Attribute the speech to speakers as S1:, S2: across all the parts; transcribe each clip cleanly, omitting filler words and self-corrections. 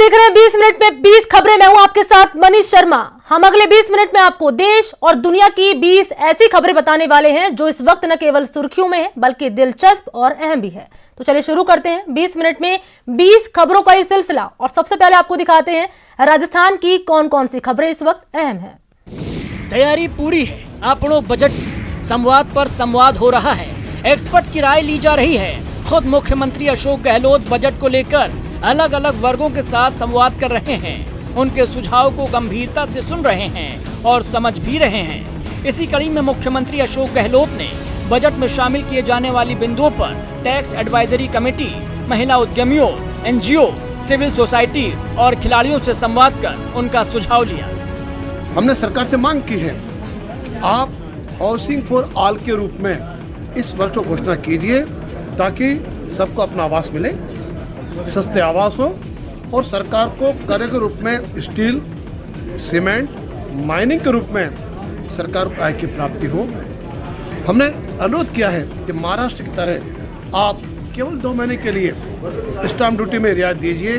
S1: देख रहे हैं 20 मिनट में 20 खबरें। मैं हूं आपके साथ मनीष शर्मा। हम अगले 20 मिनट में आपको देश और दुनिया की 20 ऐसी खबरें बताने वाले हैं जो इस वक्त न केवल सुर्खियों में है बल्कि दिलचस्प और अहम भी है। तो चलिए शुरू करते हैं 20 मिनट में 20 खबरों का ये सिलसिला। और सबसे पहले आपको दिखाते हैं राजस्थान की कौन कौन सी खबरें इस वक्त अहम है।
S2: तैयारी पूरी है, आपनों बजट संवाद पर संवाद हो रहा है, एक्सपर्ट की राय ली जा रही है। खुद मुख्यमंत्री अशोक गहलोत बजट को लेकर अलग अलग वर्गों के साथ संवाद कर रहे हैं, उनके सुझाव को गंभीरता से सुन रहे हैं और समझ भी रहे हैं। इसी कड़ी में मुख्यमंत्री अशोक गहलोत ने बजट में शामिल किए जाने वाली बिंदुओं पर टैक्स एडवाइजरी कमेटी, महिला उद्यमियों, एनजीओ, सिविल सोसाइटी और खिलाड़ियों से संवाद कर उनका सुझाव लिया।
S3: हमने सरकार से मांग की है, आप हाउसिंग फॉर ऑल के रूप में इस वर्ष को घोषणा कीजिए ताकि सबको अपना आवास मिले, सस्ते आवास हो और सरकार को कर के रूप में स्टील, सीमेंट, माइनिंग के रूप में सरकार को आय की प्राप्ति हो। हमने अनुरोध किया है कि महाराष्ट्र की तरह आप केवल 2 महीने के लिए स्टाम्प ड्यूटी में रियायत दीजिए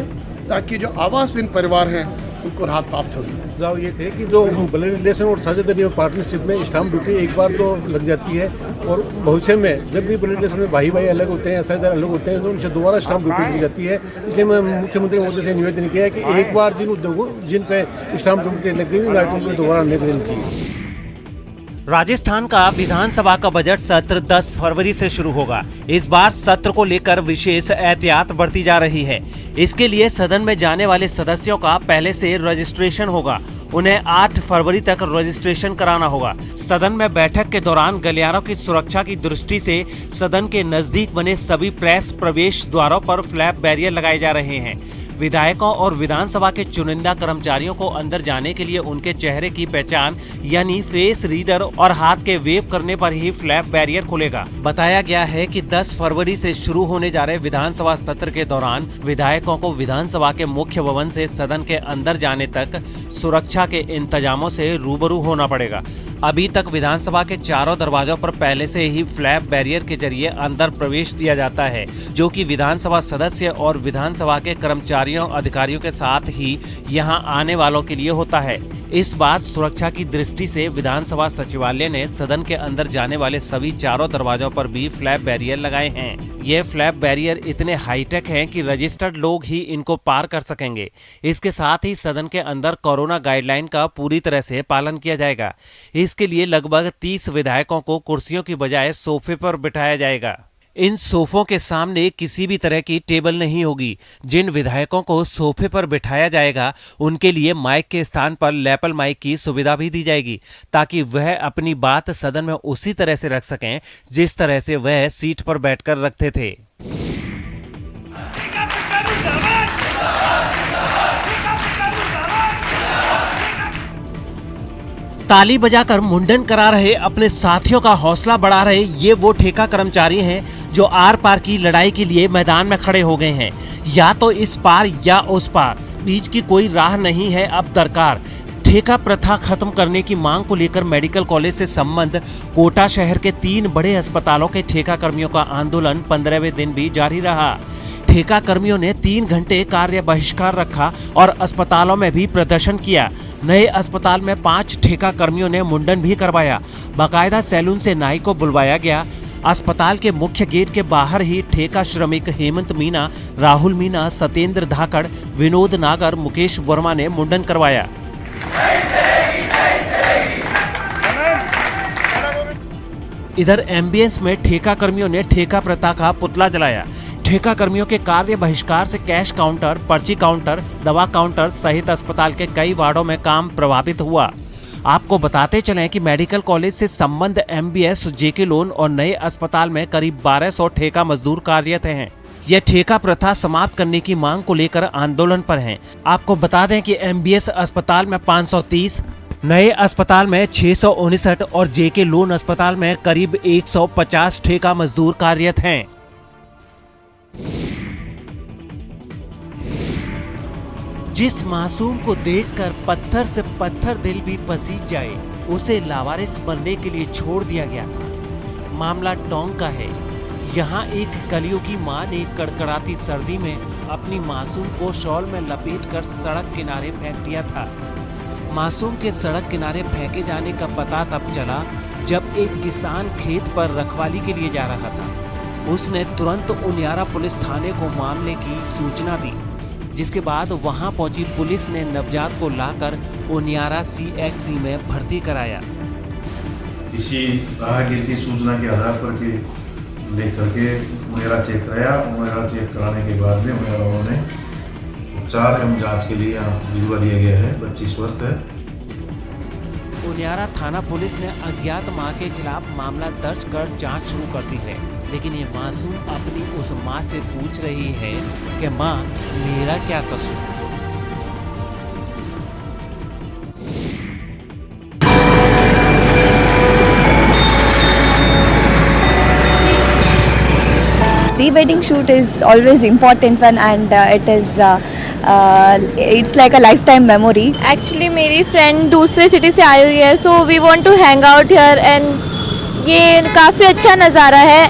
S3: ताकि जो आवासहीन परिवार हैं उनको राहत प्राप्त होगी।
S4: सुझाव ये थे कि जो ब्लड रिलेशन और साझेदारी और पार्टनरशिप में स्टाम्प ड्यूटी एक बार तो लग जाती है और भविष्य में जब भी ब्लड रिलेशन में भाई अलग होते हैं, साझेदार अलग होते हैं तो उनसे दोबारा स्टाम्प ड्यूटी ली जाती है। इसलिए मैं मुख्यमंत्री महोदय से निवेदन किया है कि एक बार जिन उद्योगों जिन पे स्टाम्प ड्यूटी लग गई उन आइटम को दोबारा नहीं देनी चाहिए।
S5: राजस्थान का विधानसभा का बजट सत्र 10 फरवरी से शुरू होगा। इस बार सत्र को लेकर विशेष एहतियात बरती जा रही है। इसके लिए सदन में जाने वाले सदस्यों का पहले से रजिस्ट्रेशन होगा। उन्हें 8 फरवरी तक रजिस्ट्रेशन कराना होगा। सदन में बैठक के दौरान गलियारों की सुरक्षा की दृष्टि से सदन के नजदीक बने सभी प्रेस प्रवेश द्वारों पर फ्लैप बैरियर लगाए जा रहे हैं। विधायकों और विधानसभा के चुनिंदा कर्मचारियों को अंदर जाने के लिए उनके चेहरे की पहचान यानी फेस रीडर और हाथ के वेव करने पर ही फ्लैप बैरियर खुलेगा। बताया गया है कि 10 फरवरी से शुरू होने जा रहे विधानसभा सत्र के दौरान विधायकों को विधानसभा के मुख्य भवन से सदन के अंदर जाने तक सुरक्षा के इंतजामों से रूबरू होना पड़ेगा। अभी तक विधानसभा के चारों दरवाजों पर पहले से ही फ्लैप बैरियर के जरिए अंदर प्रवेश दिया जाता है, जो कि विधानसभा सदस्य और विधानसभा के कर्मचारियों अधिकारियों के साथ ही यहां आने वालों के लिए होता है। इस बात सुरक्षा की दृष्टि से विधानसभा सचिवालय ने सदन के अंदर जाने वाले सभी चारों दरवाजों पर भी फ्लैप बैरियर लगाए हैं। ये फ्लैप बैरियर इतने हाईटेक हैं कि रजिस्टर्ड लोग ही इनको पार कर सकेंगे। इसके साथ ही सदन के अंदर कोरोना गाइडलाइन का पूरी तरह से पालन किया जाएगा। इसके लिए लगभग 30 विधायकों को कुर्सियों की बजाय सोफे पर बिठाया जाएगा। इन सोफों के सामने किसी भी तरह की टेबल नहीं होगी। जिन विधायकों को सोफे पर बिठाया जाएगा उनके लिए माइक के स्थान पर लैपल माइक की सुविधा भी दी जाएगी ताकि वह अपनी बात सदन में उसी तरह से रख सकें जिस तरह से वह सीट पर बैठकर रखते थे। ताली बजाकर मुंडन करा रहे, अपने साथियों का हौसला बढ़ा रहे ये वो ठेका कर्मचारी हैं जो आर पार की लड़ाई के लिए मैदान में खड़े हो गए हैं। या तो इस पार या उस पार, बीच की कोई राह नहीं है अब दरकार। ठेका प्रथा खत्म करने की मांग को लेकर मेडिकल कॉलेज से संबंध कोटा शहर के 3 बड़े अस्पतालों के ठेका कर्मियों का आंदोलन 15वें दिन भी जारी रहा। ठेका कर्मियों ने 3 घंटे कार्य बहिष्कार रखा और अस्पतालों में भी प्रदर्शन किया। नए अस्पताल में 5 ठेका कर्मियों ने मुंडन भी करवाया। बाकायदा सैलून से नाई को बुलवाया गया। अस्पताल के मुख्य गेट के बाहर ही ठेका श्रमिक हेमंत मीना, राहुल मीना, सत्येंद्र धाकड़, विनोद नागर, मुकेश वर्मा ने मुंडन करवाया। इधर एमबीएस में ठेका कर्मियों ने ठेका प्रथा का पुतला जलाया। ठेका कर्मियों के कार्य बहिष्कार से कैश काउंटर, पर्ची काउंटर, दवा काउंटर सहित अस्पताल के कई वार्डों में काम प्रभावित हुआ। आपको बताते चलें कि मेडिकल कॉलेज से संबंध एमबीएस, जेके लोन और नए अस्पताल में करीब 1200 ठेका मजदूर कार्यरत हैं। यह ठेका प्रथा समाप्त करने की मांग को लेकर आंदोलन पर हैं। आपको बता दें कि एमबीएस अस्पताल में 530, नए अस्पताल में 659 और जेके लोन अस्पताल में करीब 150 ठेका मजदूर कार्यरत हैं। जिस मासूम को देखकर पत्थर से पत्थर दिल भी पसीज जाए, उसे लावारिस बनने के लिए छोड़ दिया गया। मामला टोंक का है। यहाँ एक कलयुगी मां ने कड़कड़ाती सर्दी में अपनी मासूम को शॉल में लपेटकर सड़क किनारे फेंक दिया था। मासूम के सड़क किनारे फेंके जाने का पता तब चला जब एक किसान खेत पर रखवाली के लिए जा रहा था। उसने तुरंत उनियारा पुलिस थाने को मामले की सूचना दी, जिसके बाद वहां पहुंची पुलिस ने नवजात को लाकर उनियारा CHC में भर्ती कराया।
S6: किसी राहगीर की सूचना के आधार पर लेकर के उनियारा चेक कराया। उनियारा चेक कराने के बाद में उनियारा ने उपचार एवं जांच के लिए यहाँ भिजवा दिया गया है। बच्ची स्वस्थ है।
S5: उनियारा थाना पुलिस ने अज्ञात मां के खिलाफ मामला दर्ज कर जांच शुरू कर दी है, लेकिन ये मासूम अपनी उस मां से पूछ रही है कि मां, मेरा क्या कसूर?
S7: Pre-wedding shoot is always important one and it's like a lifetime memory.
S8: Actually मेरी फ्रेंड दूसरे सिटी से आई हुई है, so we want to hang out here and ये काफ़ी अच्छा नज़ारा है।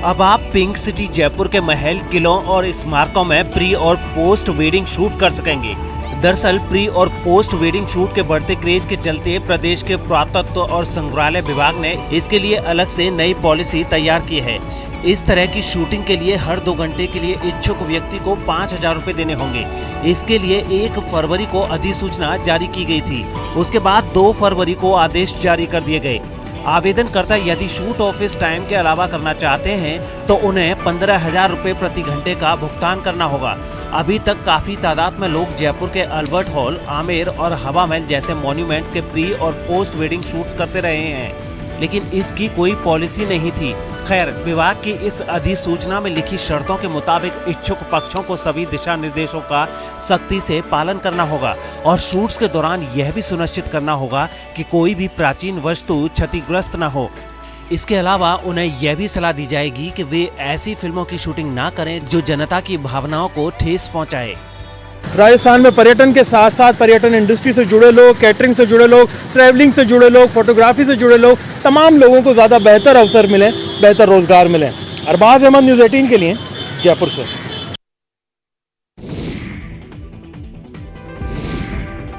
S5: अब आप पिंक सिटी जयपुर के महल, किलों और स्मारकों में प्री और पोस्ट वेडिंग शूट कर सकेंगे। दरअसल प्री और पोस्ट वेडिंग शूट के बढ़ते क्रेज के चलते प्रदेश के पुरातत्व और संग्रहालय विभाग ने इसके लिए अलग से नई पॉलिसी तैयार की है। इस तरह की शूटिंग के लिए हर 2 घंटे के लिए इच्छुक व्यक्ति को 5,000 रुपए देने होंगे। इसके लिए 1 फरवरी को अधिसूचना जारी की गई थी। उसके बाद 2 फरवरी को आदेश जारी कर दिए गए। आवेदनकर्ता यदि शूट ऑफिस टाइम के अलावा करना चाहते हैं तो उन्हें 15,000 रुपए प्रति घंटे का भुगतान करना होगा। अभी तक काफी तादाद में लोग जयपुर के अल्बर्ट हॉल, आमेर और हवा महल जैसे मॉन्यूमेंट्स के प्री और पोस्ट वेडिंग शूट्स करते रहे हैं, लेकिन इसकी कोई पॉलिसी नहीं थी। खैर, विभाग की इस अधिसूचना में लिखी शर्तों के मुताबिक इच्छुक पक्षों को सभी दिशा निर्देशों का सख्ती से पालन करना होगा और शूट्स के दौरान यह भी सुनिश्चित करना होगा कि कोई भी प्राचीन वस्तु क्षतिग्रस्त न हो। इसके अलावा उन्हें यह भी सलाह दी जाएगी कि वे ऐसी फिल्मों की शूटिंग ना करें जो जनता की भावनाओं को ठेस पहुंचाए।
S4: राजस्थान में पर्यटन के साथ साथ पर्यटन इंडस्ट्री से जुड़े लोग, कैटरिंग से जुड़े लोग, ट्रैवलिंग से जुड़े लोग, फोटोग्राफी से जुड़े लोग, तमाम लोगों को ज़्यादा बेहतर अवसर मिले, बेहतर रोजगार मिले। अरबाज अहमद, न्यूज़ 18 के लिए जयपुर से।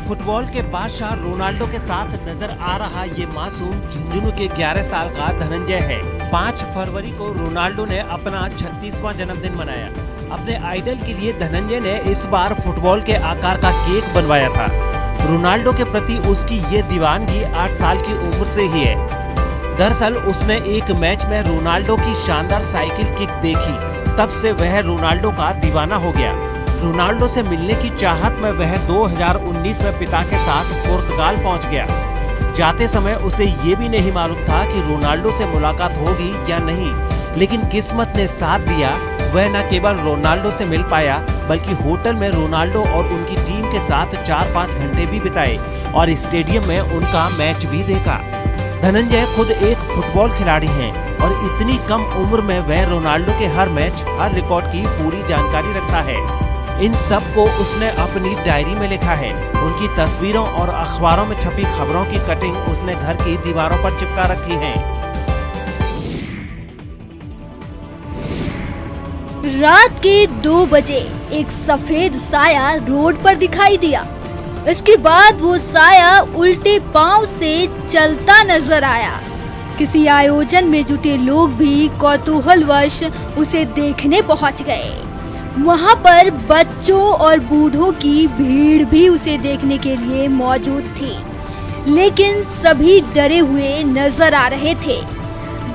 S5: फुटबॉल के बादशाह रोनाल्डो के साथ नजर आ रहा ये मासूम झुंझुनू के 11 साल का धनंजय है। 5 फरवरी को रोनाल्डो ने अपना 36वां जन्मदिन मनाया। अपने आइडल के लिए धनंजय ने इस बार फुटबॉल के आकार का केक बनवाया था। रोनाल्डो के प्रति उसकी ये दीवानगी 8 साल की उम्र से ही है। दरअसल उसने एक मैच में रोनाल्डो की शानदार साइकिल किक देखी, तब से वह रोनाल्डो का दीवाना हो गया। रोनाल्डो से मिलने की चाहत में वह 2019 में पिता के साथ पुर्तगाल पहुंच गया। जाते समय उसे ये भी नहीं मालूम था कि रोनाल्डो से मुलाकात होगी या नहीं, लेकिन किस्मत ने साथ दिया। वह न केवल रोनाल्डो से मिल पाया बल्कि होटल में रोनाल्डो और उनकी टीम के साथ 4-5 घंटे भी बिताए और स्टेडियम में उनका मैच भी देखा। धनंजय खुद एक फुटबॉल खिलाड़ी हैं और इतनी कम उम्र में वह रोनाल्डो के हर मैच, हर रिकॉर्ड की पूरी जानकारी रखता है। इन सब को उसने अपनी डायरी में लिखा है। उनकी तस्वीरों और अखबारों में छपी खबरों की कटिंग उसने घर की दीवारों पर चिपका रखी है।
S9: रात के 2 बजे एक सफेद साया रोड पर दिखाई दिया। इसके बाद वो साया उल्टे पांव से चलता नजर आया। किसी आयोजन में जुटे लोग भी कौतूहलवश उसे देखने पहुंच गए। वहां पर बच्चों और बूढ़ों की भीड़ भी उसे देखने के लिए मौजूद थी, लेकिन सभी डरे हुए नजर आ रहे थे।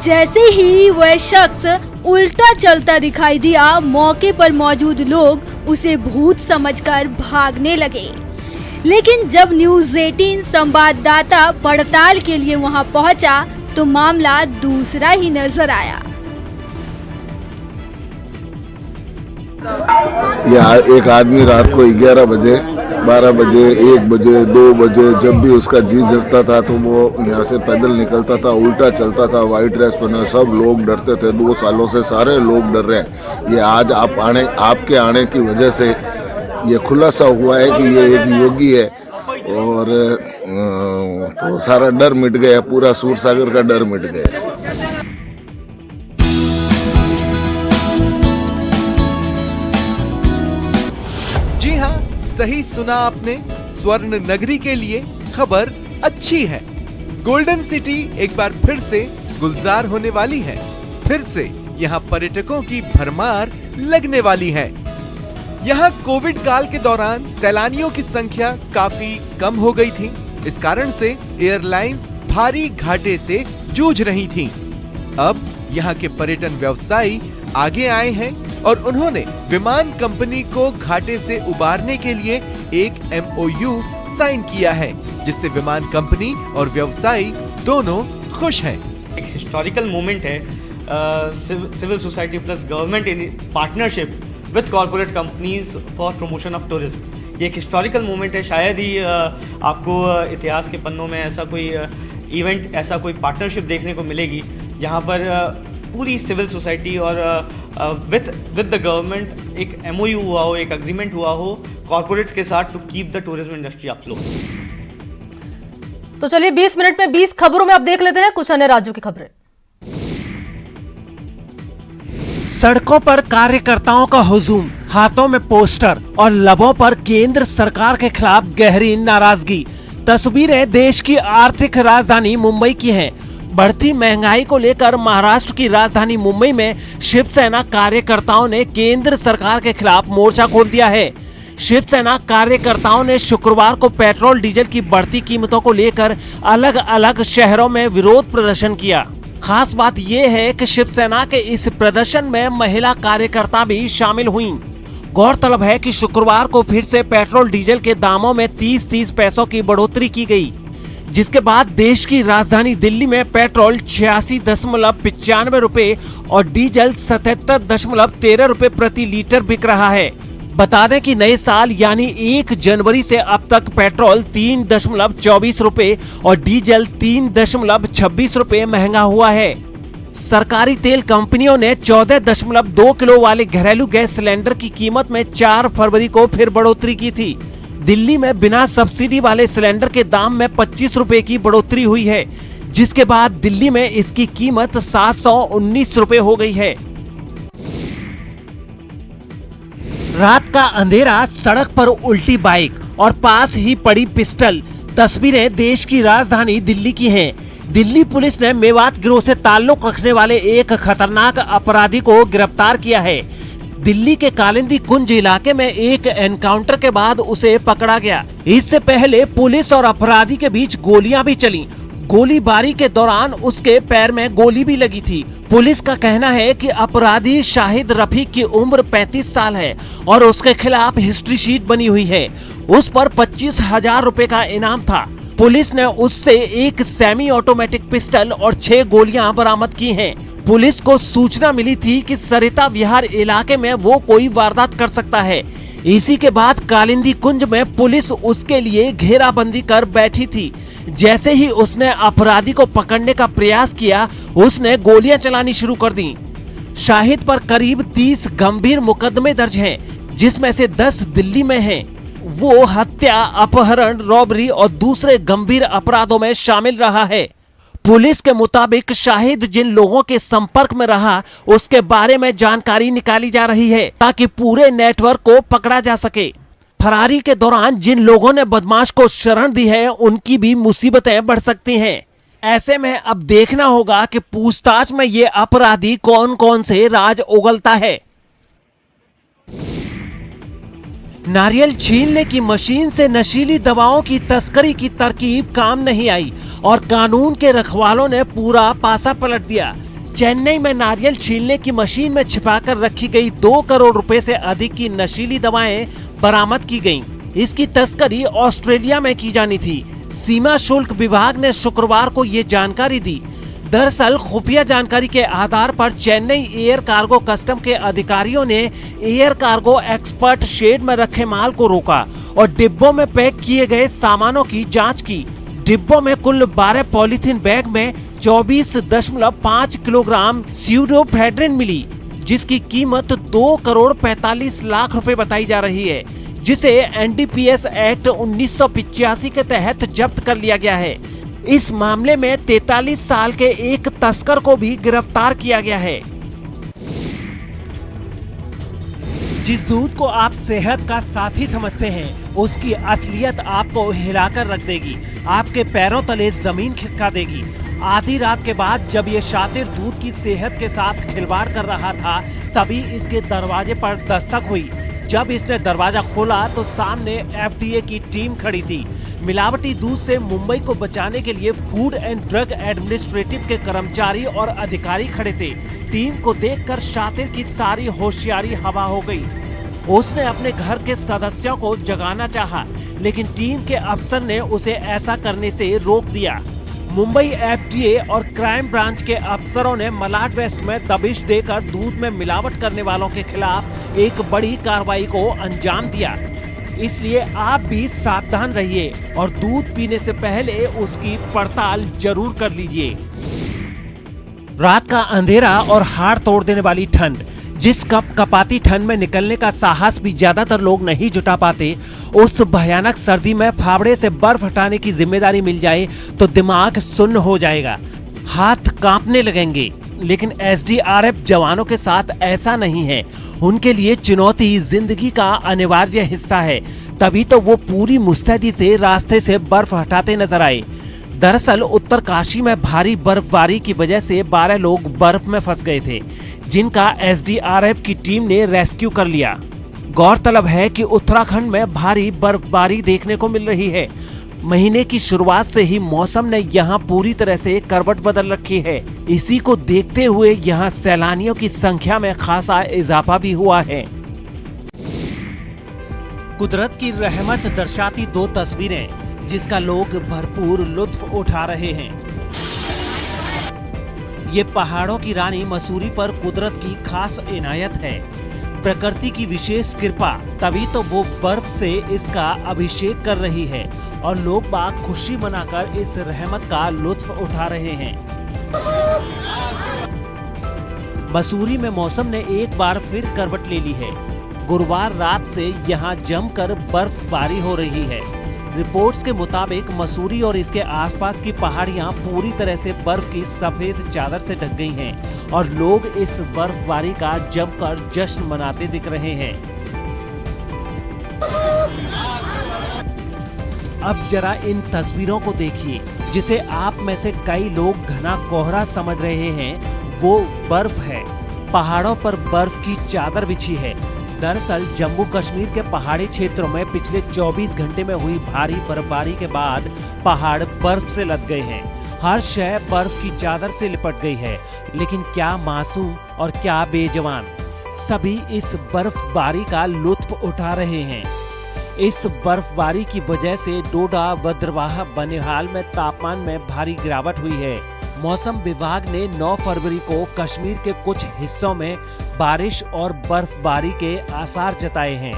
S9: जैसे ही वह शख्स उल्टा चलता दिखाई दिया, मौके पर मौजूद लोग उसे भूत समझकर भागने लगे। लेकिन जब न्यूज़ 18 संवाददाता पड़ताल के लिए वहां पहुंचा तो मामला दूसरा ही नजर आया।
S10: यह एक आदमी रात को 11 बजे, 12 बजे, 1 बजे, 2 बजे जब भी उसका जी जचता था तो वो यहाँ से पैदल निकलता था, उल्टा चलता था, वाइट ड्रेस पहने। सब लोग डरते थे। 2 सालों से सारे लोग डर रहे हैं। ये आज आपके आने की वजह से ये खुलासा हुआ है कि ये एक योगी है और तो सारा डर मिट गया, पूरा सूरसागर का डर मिट गया।
S11: सही सुना आपने, स्वर्ण नगरी के लिए खबर अच्छी है। गोल्डन सिटी एक बार फिर से गुलजार होने वाली है। फिर से यहाँ पर्यटकों की भरमार लगने वाली है। यहाँ कोविड काल के दौरान सैलानियों की संख्या काफी कम हो गई थी। इस कारण से एयरलाइंस भारी घाटे से जूझ रही थीं। अब यहाँ के पर्यटन व्यवसायी आगे आए हैं और उन्होंने विमान कंपनी को घाटे से उबारने के लिए एक MOU साइन किया है, जिससे विमान कंपनी और व्यवसायी दोनों खुश हैं।
S12: एक हिस्टोरिकल मोमेंट है, civil society plus government in partnership with corporate companies for promotion of tourism. ये एक हिस्टोरिकल मोमेंट है। शायद ही आपको इतिहास के पन्नों में ऐसा कोई इवेंट, ऐसा कोई पार्टनरशिप देखने को मिलेगी जहाँ पर पूरी सिविल सोसाइटी और विद द गवर्नमेंट एक MOU हुआ हो, एक अग्रीमेंट हुआ हो कॉर्पोरेट्स के साथ to keep the tourism industry afloat.
S1: तो चलिए 20 मिनट में 20 खबरों में अब देख लेते हैं कुछ अन्य राज्यों की खबरें।
S5: सड़कों पर कार्यकर्ताओं का हुजूम, हाथों में पोस्टर और लबों पर केंद्र सरकार के खिलाफ गहरी नाराजगी। तस्वीरें देश की आर्थिक राजधानी मुंबई की हैं। बढ़ती महंगाई को लेकर महाराष्ट्र की राजधानी मुंबई में शिवसेना कार्यकर्ताओं ने केंद्र सरकार के खिलाफ मोर्चा खोल दिया है। शिवसेना कार्यकर्ताओं ने शुक्रवार को पेट्रोल डीजल की बढ़ती कीमतों को लेकर अलग अलग शहरों में विरोध प्रदर्शन किया। खास बात यह है कि शिवसेना के इस प्रदर्शन में महिला कार्यकर्ता भी शामिल हुईं। गौरतलब है कि शुक्रवार को फिर से पेट्रोल डीजल के दामों में 30-30 पैसों की बढ़ोतरी की गई, जिसके बाद देश की राजधानी दिल्ली में पेट्रोल 86.95 रुपए और डीजल 77.13 रुपए प्रति लीटर बिक रहा है। बता दें कि नए साल यानी 1 जनवरी से अब तक पेट्रोल 3.24 रुपए और डीजल 3.26 रुपए महंगा हुआ है। सरकारी तेल कंपनियों ने 14.2 किलो वाले घरेलू गैस सिलेंडर की कीमत में 4 फरवरी को फिर बढ़ोतरी की थी। दिल्ली में बिना सब्सिडी वाले सिलेंडर के दाम में 25 रुपए की बढ़ोतरी हुई है, जिसके बाद दिल्ली में इसकी कीमत 719 रुपए हो गई है। रात का अंधेरा, सड़क पर उल्टी बाइक और पास ही पड़ी पिस्टल। तस्वीरें देश की राजधानी दिल्ली की हैं। दिल्ली पुलिस ने मेवात गिरोह से ताल्लुक रखने वाले एक खतरनाक अपराधी को गिरफ्तार किया है। दिल्ली के कालिंदी कुंज इलाके में एक एनकाउंटर के बाद उसे पकड़ा गया। इससे पहले पुलिस और अपराधी के बीच गोलियां भी चली। गोलीबारी के दौरान उसके पैर में गोली भी लगी थी। पुलिस का कहना है कि अपराधी शाहिद रफीक की उम्र 35 साल है और उसके खिलाफ हिस्ट्री शीट बनी हुई है। उस पर 25,000 रुपए का इनाम था। पुलिस ने उससे एक सेमी ऑटोमेटिक पिस्टल और 6 गोलियां बरामद की हैं। पुलिस को सूचना मिली थी कि सरिता विहार इलाके में वो कोई वारदात कर सकता है। इसी के बाद कालिंदी कुंज में पुलिस उसके लिए घेराबंदी कर बैठी थी। जैसे ही उसने अपराधी को पकड़ने का प्रयास किया, उसने गोलियां चलानी शुरू कर दी। शाहिद पर करीब 30 गंभीर मुकदमे दर्ज हैं, जिसमें से 10 दिल्ली में हैं। वो हत्या, अपहरण, रॉबरी और दूसरे गंभीर अपराधों में शामिल रहा है। पुलिस के मुताबिक शाहिद जिन लोगों के संपर्क में रहा, उसके बारे में जानकारी निकाली जा रही है ताकि पूरे नेटवर्क को पकड़ा जा सके। फरारी के दौरान जिन लोगों ने बदमाश को शरण दी है, उनकी भी मुसीबतें बढ़ सकती हैं। ऐसे में अब देखना होगा कि पूछताछ में ये अपराधी कौन कौन से राज उगलता है। नारियल छीलने की मशीन से नशीली दवाओं की तस्करी की तरकीब काम नहीं आई और कानून के रखवालों ने पूरा पासा पलट दिया। चेन्नई में नारियल छीलने की मशीन में छिपाकर रखी गई 2 करोड़ रुपए से अधिक की नशीली दवाएं बरामद की गईं। इसकी तस्करी ऑस्ट्रेलिया में की जानी थी। सीमा शुल्क विभाग ने शुक्रवार को ये जानकारी दी। दरअसल खुफिया जानकारी के आधार पर चेन्नई एयर कार्गो कस्टम के अधिकारियों ने एयर कार्गो एक्सपर्ट शेड में रखे माल को रोका और डिब्बों में पैक किए गए सामानों की जांच की। डिब्बों में कुल 12 पॉलीथीन बैग में 24.5 किलोग्राम स्यूडोफेड्रिन मिली, जिसकी कीमत 2 करोड़ 45 लाख रुपए बताई जा रही है, जिसे NDPS एक्ट 1985 के तहत जब्त कर लिया गया है। इस मामले में 43 साल के एक तस्कर को भी गिरफ्तार किया गया है। जिस दूध को आप सेहत का साथी समझते हैं, उसकी असलियत आपको हिलाकर रख देगी, आपके पैरों तले जमीन खिसका देगी। आधी रात के बाद जब ये शातिर दूध की सेहत के साथ खिलवाड़ कर रहा था, तभी इसके दरवाजे पर दस्तक हुई। जब इसने दरवाजा खोला तो सामने FDA की टीम खड़ी थी। मिलावटी दूध से मुंबई को बचाने के लिए फूड एंड ड्रग एडमिनिस्ट्रेटिव के कर्मचारी और अधिकारी खड़े थे। टीम को देखकर शातिर की सारी होशियारी हवा हो गई। उसने अपने घर के सदस्यों को जगाना चाहा, लेकिन टीम के अफसर ने उसे ऐसा करने से रोक दिया। मुंबई FDA और क्राइम ब्रांच के अफसरों ने मलाड वेस्ट में दबिश देकर दूध में मिलावट करने वालों के खिलाफ एक बड़ी कार्रवाई को अंजाम दिया। इसलिए आप भी सावधान रहिए और दूध पीने से पहले उसकी पड़ताल जरूर कर लीजिए। रात का अंधेरा और हाड़ तोड़ देने वाली ठंड, जिस कपाती ठंड में निकलने का साहस भी ज्यादातर लोग नहीं जुटा पाते, उस भयानक सर्दी में फावड़े से बर्फ हटाने की जिम्मेदारी मिल जाए तो दिमाग सुन्न हो जाएगा, हाथ कांपने लगेंगे। लेकिन SDRF जवानों के साथ ऐसा नहीं है। उनके लिए चुनौती जिंदगी का अनिवार्य हिस्सा है। तभी तो वो पूरी मुस्तैदी से रास्ते से बर्फ हटाते नजर आए। दरअसल उत्तरकाशी में भारी बर्फबारी की वजह से 12 लोग बर्फ में फंस गए थे, जिनका SDRF की टीम ने रेस्क्यू कर लिया। गौरतलब है कि उत्तराखंड में भारी बर्फबारी देखने को मिल रही है। महीने की शुरुआत से ही मौसम ने यहाँ पूरी तरह से करवट बदल रखी है। इसी को देखते हुए यहाँ सैलानियों की संख्या में खासा इजाफा भी हुआ है। कुदरत की रहमत दर्शाती 2 तस्वीरें, जिसका लोग भरपूर लुत्फ उठा रहे हैं। ये पहाड़ों की रानी मसूरी पर कुदरत की खास इनायत है, प्रकृति की विशेष कृपा। तभी तो वो बर्फ से इसका अभिषेक कर रही है और लोग बाग खुशी मनाकर इस रहमत का लुत्फ उठा रहे हैं। मसूरी में मौसम ने एक बार फिर करवट ले ली है। गुरुवार रात से यहाँ जमकर बर्फबारी हो रही है। रिपोर्ट्स के मुताबिक मसूरी और इसके आसपास की पहाड़ियां पूरी तरह से बर्फ की सफेद चादर से ढक गई हैं और लोग इस बर्फबारी का जमकर जश्न मनाते दिख रहे हैं। अब जरा इन तस्वीरों को देखिए, जिसे आप में से कई लोग घना कोहरा समझ रहे हैं, वो बर्फ है। पहाड़ों पर बर्फ की चादर बिछी है। दरअसल जम्मू कश्मीर के पहाड़ी क्षेत्रों में पिछले 24 घंटे में हुई भारी बर्फबारी के बाद पहाड़ बर्फ से लद गए हैं। हर शय बर्फ की चादर से लिपट गई है। लेकिन क्या मासूम और क्या बेजवान, सभी इस बर्फबारी का लुत्फ उठा रहे हैं। इस बर्फबारी की वजह से डोडा भद्रवाह बनिहाल में तापमान में भारी गिरावट हुई है। मौसम विभाग ने 9 फरवरी को कश्मीर के कुछ हिस्सों में बारिश और बर्फबारी के आसार जताए हैं।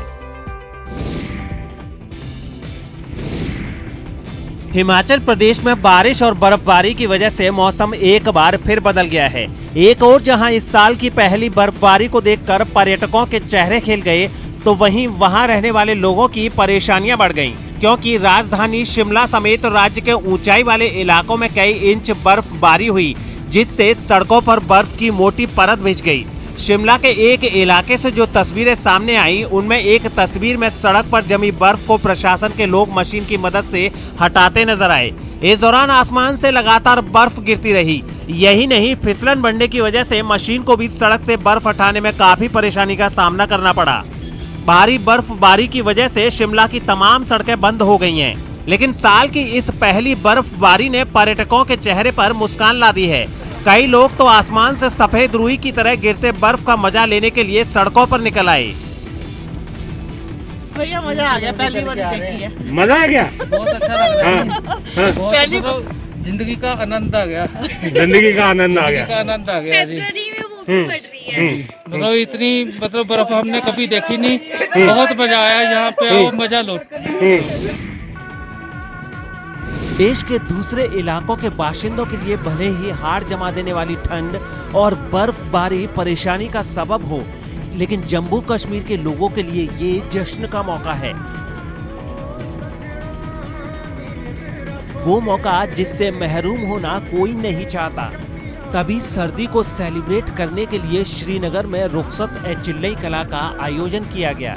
S5: हिमाचल प्रदेश में बारिश और बर्फबारी की वजह से मौसम एक बार फिर बदल गया है। एक और जहां इस साल की पहली बर्फबारी को देखकर पर्यटकों के चेहरे खिल गए, तो वहीं वहां रहने वाले लोगों की परेशानियां बढ़ गईं, क्योंकि राजधानी शिमला समेत राज्य के ऊंचाई वाले इलाकों में कई इंच बर्फबारी हुई, जिससे सड़कों पर बर्फ की मोटी परत बिछ गई। शिमला के एक इलाके से जो तस्वीरें सामने आई, उनमें एक तस्वीर में सड़क पर जमी बर्फ को प्रशासन के लोग मशीन की मदद से हटाते नजर आए। इस दौरान आसमान से लगातार बर्फ गिरती रही। यही नहीं, फिसलन बढ़ने की वजह से मशीन को भी सड़क से बर्फ हटाने में काफी परेशानी का सामना करना पड़ा। भारी बर्फबारी की वजह से शिमला की तमाम सड़कें बंद हो गई हैं। लेकिन साल की इस पहली बर्फबारी ने पर्यटकों के चेहरे पर मुस्कान ला दी है। कई लोग तो आसमान से सफेद रुई की तरह गिरते बर्फ का मजा लेने के लिए सड़कों पर निकल आए।
S13: भैया मजा आ गया, पहली बार देखी है।
S4: मजा आ गया,
S13: बहुत अच्छा लग रहा है। पहली जिंदगी का आनंद आ गया,
S4: जिंदगी का आनंद आ गया,
S13: आनंद आ गया जी। मतलब इतनी बर्फ हमने कभी देखी नहीं। बहुत मजा आया यहाँ पे, और मजा लो।
S5: देश के दूसरे इलाकों के बाशिंदों के लिए भले ही हाड़ जमा देने वाली ठंड और बर्फबारी परेशानी का सबब हो, लेकिन जम्मू कश्मीर के लोगों के लिए ये जश्न का मौका है। वो मौका जिससे महरूम होना कोई नहीं चाहता। तभी सर्दी को सेलिब्रेट करने के लिए श्रीनगर में रुखसत-ए-चिल्लई कला का आयोजन किया गया,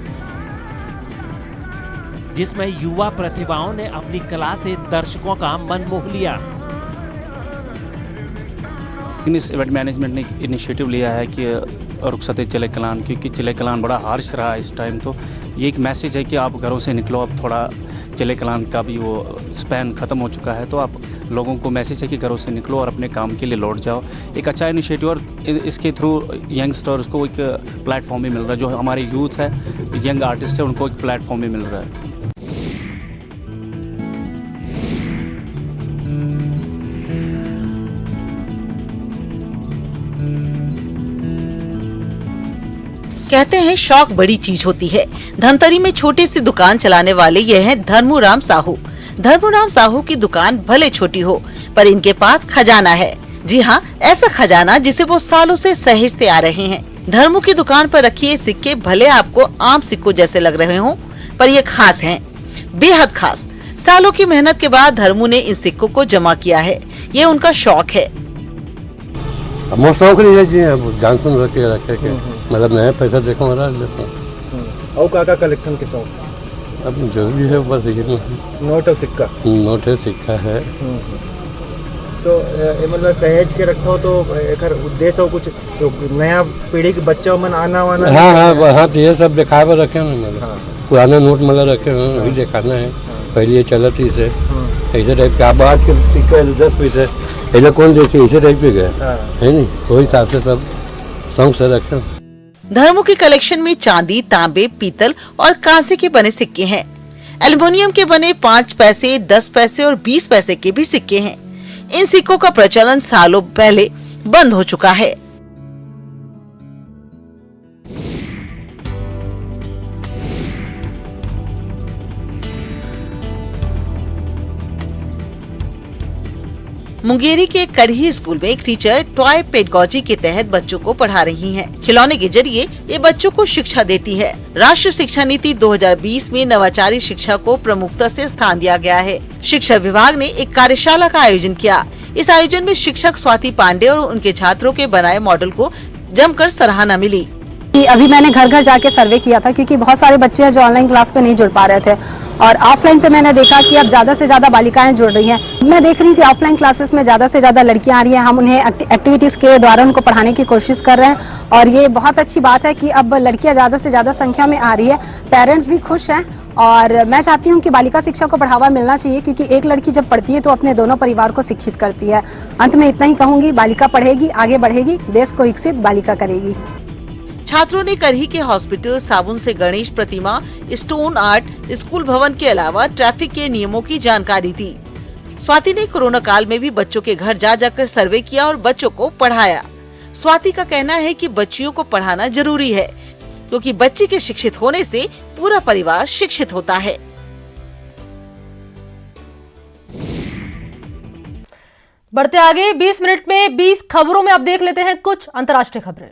S5: जिसमें युवा प्रतिभाओं ने अपनी कला से दर्शकों का मन मोह लिया।
S13: इस इवेंट मैनेजमेंट ने इनिशिएटिव लिया है कि रुखसत-ए-चिल्लई कलान, क्योंकि चिल्लई कलान बड़ा हार्श रहा है इस टाइम, तो ये एक मैसेज है कि आप घरों से निकलो, अब थोड़ा चिल्लई कलान का भी वो स्पैन खत्म हो चुका है, तो आप लोगों को मैसेज है कि घरों से निकलो और अपने काम के लिए लौट जाओ। एक अच्छा इनिशिएटिव, और इसके थ्रू यंगस्टर्स को एक प्लेटफॉर्म भी मिल रहा है, जो हमारे यूथ है, यंग आर्टिस्ट है, उनको एक प्लेटफॉर्म भी मिल रहा है।
S14: कहते हैं शौक बड़ी चीज होती है। धमतरी में छोटी सी दुकान चलाने वाले ये हैं धर्मूराम साहू। धर्मूराम साहू की दुकान भले छोटी हो, पर इनके पास खजाना है। जी हाँ, ऐसा खजाना जिसे वो सालों से सहेजते आ रहे हैं। धर्मू की दुकान पर रखे ये सिक्के भले आपको आम सिक्कों जैसे लग रहे हों, पर ये खास हैं, बेहद खास। सालों की मेहनत के बाद धर्मू ने इन सिक्कों को जमा किया है। ये उनका शौक है।
S4: शौक नहीं है, जान सुन रखे के मतलब मैं पैसा देखो और काका कलेक्शन के शौक अब जो भी है बस ये नोट और सिक्का, नोट है सिक्का है।
S15: तो मतलब सहेज के रखता हो तो एक उद्देश्य हो कुछ, तो नया पीढ़ी के बच्चों में आना वाना।
S4: हाँ तो ये सब दिखा पर रखे हैं, पुराना नोट मतलब रखे हैं, वही दिखाना है। पहले ये चला थी इसे ऐसे टाइप का, अब आज के सिक्का 10 पैसे ऐसा कौन देखे, इसे टाइप पे गए है नहीं, वही हिसाब से सब शौक से रखे।
S14: धर्मू की कलेक्शन में चांदी, तांबे, पीतल और कांसे के बने सिक्के हैं। एल्युमिनियम के बने 5 पैसे, 10 पैसे और 20 पैसे के भी सिक्के हैं। इन सिक्कों का प्रचलन सालों पहले बंद हो चुका है। मुंगेरी के कड़ही स्कूल में एक टीचर टॉय पेडगॉजी के तहत बच्चों को पढ़ा रही हैं। खिलौने के जरिए ये बच्चों को शिक्षा देती है। राष्ट्रीय शिक्षा नीति 2020 में नवाचारी शिक्षा को प्रमुखता से स्थान दिया गया है। शिक्षा विभाग ने एक कार्यशाला का आयोजन किया। इस आयोजन में शिक्षक स्वाति पांडे और उनके छात्रों के बनाए मॉडल को जमकर सराहना मिली।
S16: अभी मैंने घर घर जाके सर्वे किया था, क्योंकि बहुत सारे बच्चे हैं जो ऑनलाइन क्लास पे नहीं जुड़ पा रहे थे, और ऑफलाइन पे मैंने देखा कि अब ज्यादा से ज्यादा बालिकाएं जुड़ रही हैं। मैं देख रही हूँ कि ऑफलाइन क्लासेस में ज्यादा से ज्यादा लड़कियां आ रही हैं। हम उन्हें एक्टिविटीज के द्वारा उनको पढ़ाने की कोशिश कर रहे हैं, और ये बहुत अच्छी बात है कि अब लड़कियां ज्यादा से ज्यादा संख्या में आ रही है। पेरेंट्स भी खुश हैं, और मैं चाहती हूँ कि बालिका शिक्षा को बढ़ावा मिलना चाहिए, क्योंकि एक लड़की जब पढ़ती है तो अपने दोनों परिवार को शिक्षित करती है। अंत में इतना ही कहूंगी, बालिका पढ़ेगी, आगे बढ़ेगी, देश को विकसित बालिका करेगी।
S14: छात्रों ने करही के हॉस्पिटल, साबुन से गणेश प्रतिमा, स्टोन आर्ट, स्कूल भवन के अलावा ट्रैफिक के नियमों की जानकारी दी। स्वाति ने कोरोना काल में भी बच्चों के घर जा जाकर सर्वे किया और बच्चों को पढ़ाया। स्वाति का कहना है कि बच्चियों को पढ़ाना जरूरी है, क्योंकि बच्ची के शिक्षित होने से पूरा परिवार शिक्षित होता है।
S1: बढ़ते आगे 20 मिनट में 20 खबरों में अब देख लेते हैं कुछ अंतर्राष्ट्रीय खबरें।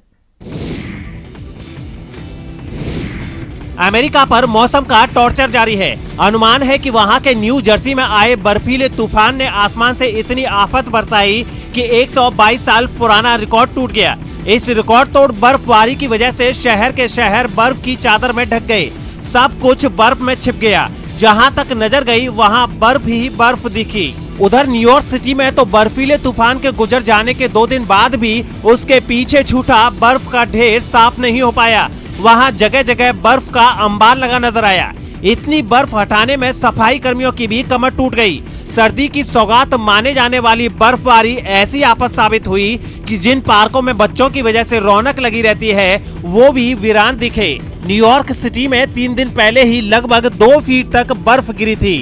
S5: अमेरिका पर मौसम का टॉर्चर जारी है। अनुमान है कि वहां के न्यू जर्सी में आए बर्फीले तूफान ने आसमान से इतनी आफत बरसाई कि 122 साल पुराना रिकॉर्ड टूट गया। इस रिकॉर्ड तोड़ बर्फबारी की वजह से शहर के शहर बर्फ की चादर में ढक गए। सब कुछ बर्फ में छिप गया। जहां तक नजर गई वहां बर्फ ही बर्फ दिखी। उधर न्यूयॉर्क सिटी में तो बर्फीले तूफान के गुजर जाने के 2 दिन बाद भी उसके पीछे छूटा बर्फ का ढेर साफ नहीं हो पाया। वहां जगह जगह बर्फ का अंबार लगा नजर आया। इतनी बर्फ हटाने में सफाई कर्मियों की भी कमर टूट गई। सर्दी की सौगात माने जाने वाली बर्फबारी ऐसी आफत साबित हुई कि जिन पार्कों में बच्चों की वजह से रौनक लगी रहती है वो भी वीरान दिखे। न्यूयॉर्क सिटी में 3 दिन पहले ही लगभग 2 फीट तक बर्फ गिरी थी।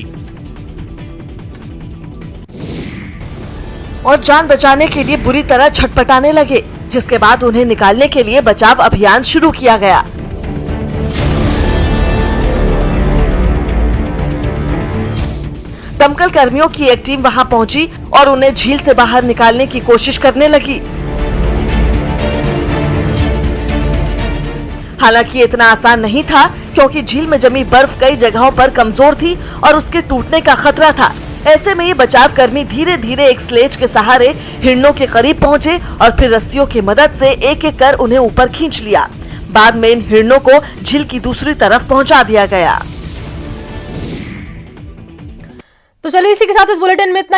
S17: और जान बचाने के लिए बुरी तरह छटपटाने लगे, जिसके बाद उन्हें निकालने के लिए बचाव अभियान शुरू किया गया। दमकल कर्मियों की एक टीम वहां पहुंची और उन्हें झील से बाहर निकालने की कोशिश करने लगी। हालांकि इतना आसान नहीं था, क्योंकि झील में जमी बर्फ कई जगहों पर कमजोर थी और उसके टूटने का खतरा था। ऐसे में ये बचाव कर्मी धीरे धीरे एक स्लेज के सहारे हिरणों के करीब पहुंचे और फिर रस्सियों की मदद से एक एक कर उन्हें ऊपर खींच लिया। बाद में इन हिरणों को झील की दूसरी तरफ पहुंचा दिया गया।
S1: तो चलिए इसी के साथ इस बुलेटिन में इतना ही।